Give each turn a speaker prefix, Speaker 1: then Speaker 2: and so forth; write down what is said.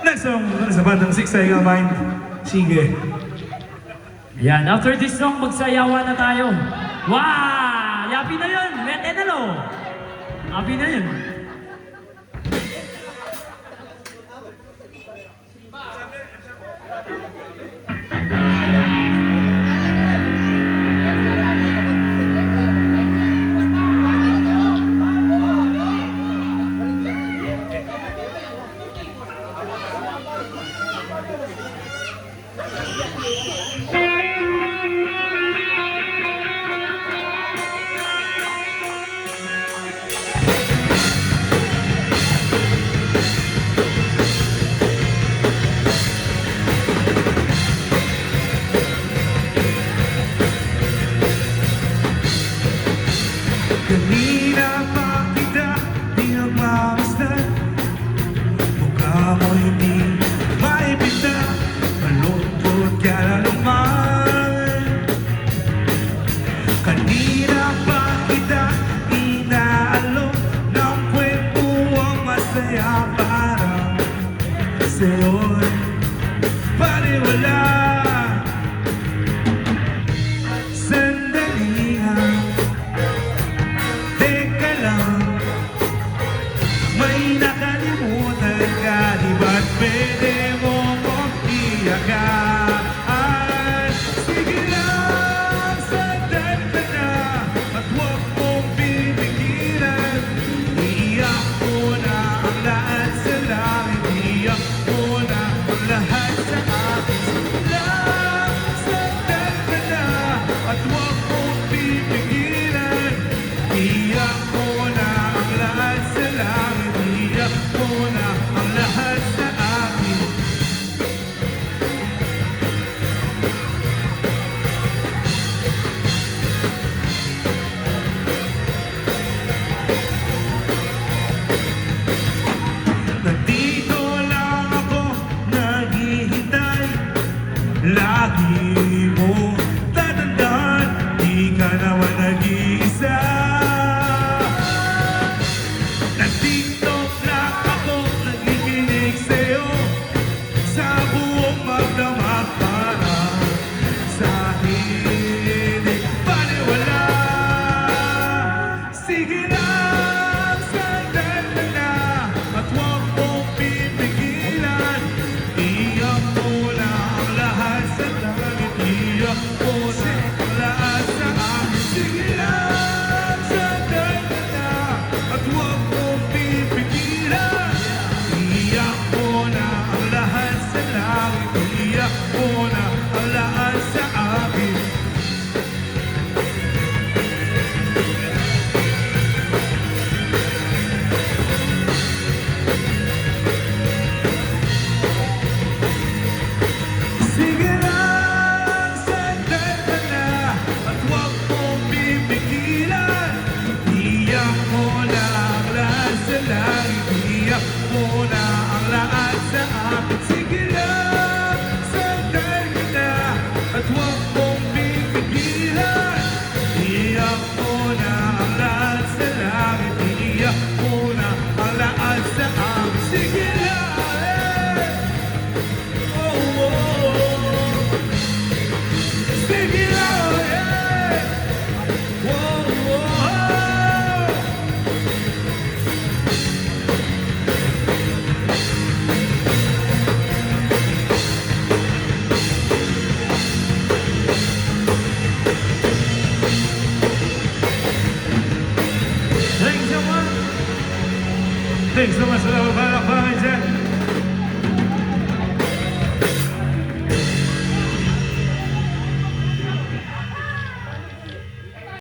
Speaker 1: Next song sa bandang Siksay Nga Mind. Sige.
Speaker 2: Yan, after this song, magsayawan na tayo. Wow! Happy na yun! Let it know! Happy na yun.
Speaker 1: Kanina pa kita di nagmamasdan. Mukha mo hindi maipita, malungkot ka na naman. Kanina pa kita inaalok ng kwentuang masaya para sa'yo'y paniwala. Sandali nga, teka lang, may nakalimutan ka, di ba't pwede mo kong iyakan? Sige lang, sandali ka na, at huwag mong pipigilan. Iiyak mo na ang lahat sa langit, iiyak mo na ang lahat sa akin. Sige lang, sandali ka na, at huwag mong pipigilan. Iiyak mo na ang lahat sa langit, iiyak mo na ang lahat sa akin. Nandito lang ako naghihintay, lagi mo tatandaan, di ka naman nag-iisa. Nandito lang ako nakikinig sa'yo, sa buong magdamag para sa hindi paniwala. Sige lang, sandali na, at huwag mong pipigilan. Iyak mo na ang lahat sa langit, iyak mo na ang lahat sa akin. Sige lang, sandali na, at huwag mong pipigilan. Iyak mo na ang lahat sa langit, iyak mo na ang lahat sa akin. Sige lang, sandali na, at huwag mong pipigilan. Iyak mo na ang lahat sa langit, iyak mo na ang lahat sa akin. Sige lang, sandali na, at huwag mong pipigilan. Iyak mo na ang lahat sa langit, iyak mo na ang lahat sa akin. Sige lang, oh, oh. Sige lang, oh, oh. Thanks so much. Thanks so much. Salamat para dyan.